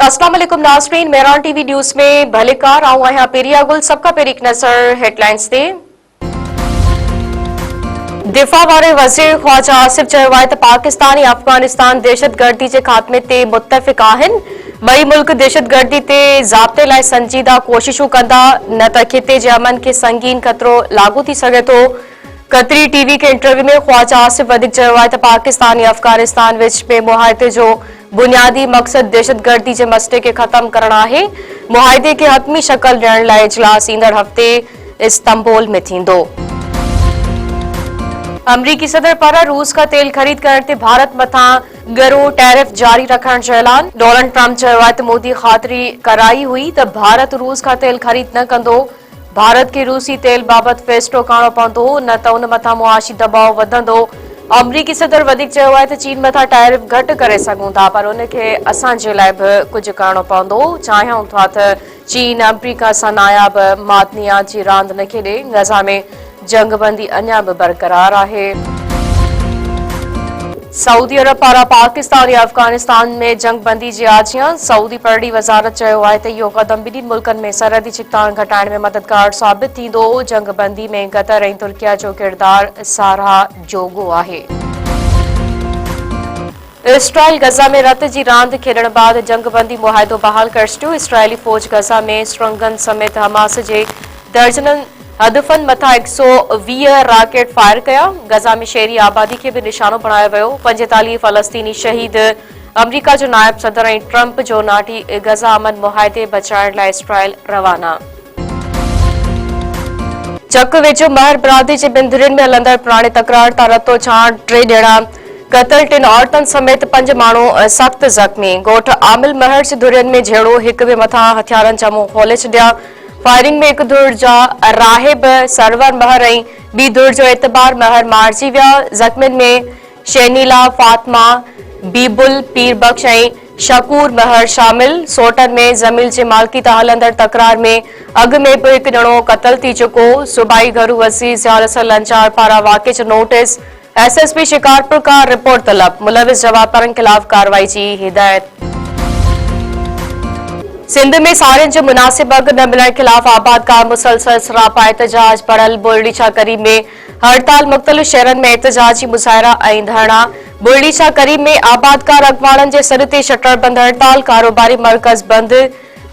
अस्सलाम वालेकुम नाज़रीन, मेहरान टीवी न्यूज़ में भलेकार आऊं आहियां पेरिया गुल। सबका पेरी एक नज़र हेडलाइंस ते। दिफ़ा वारे वज़ीर ख़्वाजा आसिफ चयो आहे त पाकिस्तान ऐं अफ़गानिस्तान दहशतगर्दी जे ख़ात्मे ते मुत्तफ़िक़ आहिनि। ॿई मुल्क दहशतगर्दी ते ज़ाब्ते लाइ संजीदा कोशिशूं कंदा, न त ख़िते जे अमन खे संगीन ख़तरो लागू थी सघे थो। कतरी टीवी के इंटरव्यू में ख़्वाजा आसिफ वधीक चयो आहे त पाकिस्तान ऐं अफ़गानिस्तान विच में मुआहिदे जो बुनियादी मक़सद दहशतगर्दी जे मसइले खे ख़त्म करणु आहे। मुआहिदे खे हतमी शक्ल ॾियण लाइ इजलास ईंदड़ हफ़्ते इस्तांबुल में थींदो। अमरीकी सदर पारां रूस का तेल ख़रीद करण ते भारत मथां ॻरो टैरिफ जारी रखण जो ऐलान। डोनाल्ड ट्रंप चयो आहे त मोदी ख़ातिरी कराई हुई त भारत रूस खां तेल ख़रीद न कंदो। भारत खे रूसी तेल बाबति फ़ैसिलो करणो पवंदो, न त उन मथां मुआशी दबाव वधंदो। अमरीकी सदर वधीक चयो आहे त चीन मथां टैरिफ घटि करे सघूं था, पर उनखे असांजे लाइ बि कुझु करणो पवंदो। चाहियूं था त चीन अमरीका सां नायाब मादनियात जी रांदि न खेॾे। गज़ा में जंगबंदी अञा बि बरक़रार आहे। सऊदी अरब पारां पाकिस्तान ऐं अफ़गानिस्तान में जंगबंदी जी आजियां। सऊदी परॾी वज़ारत चयो आहे त इहो क़दम ॿिन्ही मुल्कनि में सरहदी छिकताण घटाइण में मददगार साबित थींदो। जंगबंदी में क़तर ऐं तुर्किया जो किरदारु साराह जोॻो आहे। इसराइल गज़ा में रत जी रांदि खेॾण बैदि जंगबंदी मुआहिदो बहाल करे छॾियो। इसराइली फ़ौज गज़ा में सुरंगनि समेत हमास जे दर्जननि हदफ़नि मथां 120 रॉकेट फायर कया। गज़ा में शहरी आबादी खे बि निशानो बणायो वियो। 45 फ़लस्तीनी शहीद। अमरीका जो नायब सदर ऐं ट्रंप जो नाटी गज़ा अमन मुआहिदे बचाइण लाइ इसराइल रवाना। चक वेझो महर बिरादरी जे ॿिनि धुरियुनि में हलंदड़ पुराणे तकरार तां रतो छाण, 3 ॼणा क़तल, 3 औरतुनि समेत 5 माण्हू सख़्त ज़ख़्मी। ॻोठ आमिल महर जे धुरियुनि में झेड़ो, हिक ॿिए मथां हथियारनि जा मुंहुं खोले छॾिया। फायरिंग में हिक धुर जा राहिब सरवर महर ऐं ॿी धुर जो एतबार महर मारिजी विया। ज़ख़्मियुनि में शैनीला, फातिमा, बीबुल, पीरबख्श ऐं शकूर महर शामिल। सोटन में ज़मीन जे मालिकी तां हलंदड़ तकरार में अॻु में बि हिकु ॼणो क़तल थी चुको। सूबाई घरू वज़ीर ज़ियाउल अंजार पारां वाक़े जो नोटिस। SSP शिकारपुर का रिपोर्ट तलब। मुलविस जवाबदारनि ख़िलाफ़ कार्रवाई जी हिदायत। सिंध में साड़ियुनि जो मुनासिब अघु न मिलण ख़िलाफ़ आबादकार मुसलसल सरापा एहतजाज बढ़ल। बुरड़ीछा करीब में हड़ताल। मुख़्तलिफ़ शहरनि में एहतजाजी मुज़ाहिरा ऐं धरना। बुरड़ीछा करीब में आबादकार अॻवाननि जे सॾ ते शटर बंदि हड़ताल। कारोबारी मर्कज़ बंदि।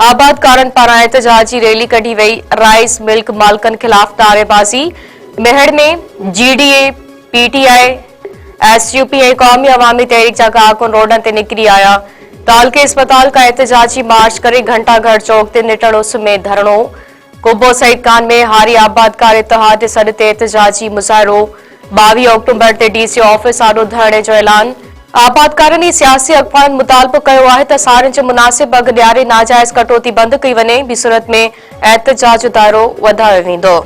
आबादकारनि पारां एहतजाजी रैली कढी वई। राइस मिल्क मालिकनि ख़िलाफ़ नारेबाज़ी। मेहड़ में GDA, PTI, SUP ऐं क़ौमी अवामी तहरीक जा कारकुन रोडनि ते निकिरी आया। तालके अस्पताल का एहतजाजी मार्च करे घंटाघर चौक ते निटण उस में धरणो। कुब्बो सईद खान में हारी आबादकार इतिहाद जे सॾ ते एहतजाजी मुज़ाहिरो। 22 अक्टूबर ते DC ऑफिस आॾो धरणे जो ऐलान। आबादकारनि ऐं सियासी अॻवाननि मुतालबो कयो आहे त साड़ियुनि जो मुनासिब अघु ॾियारे नाजाइज़ कटौती बंदि कई वञे। ॿी सूरत में एहतजाज जो दाइरो वधायो वेंदो।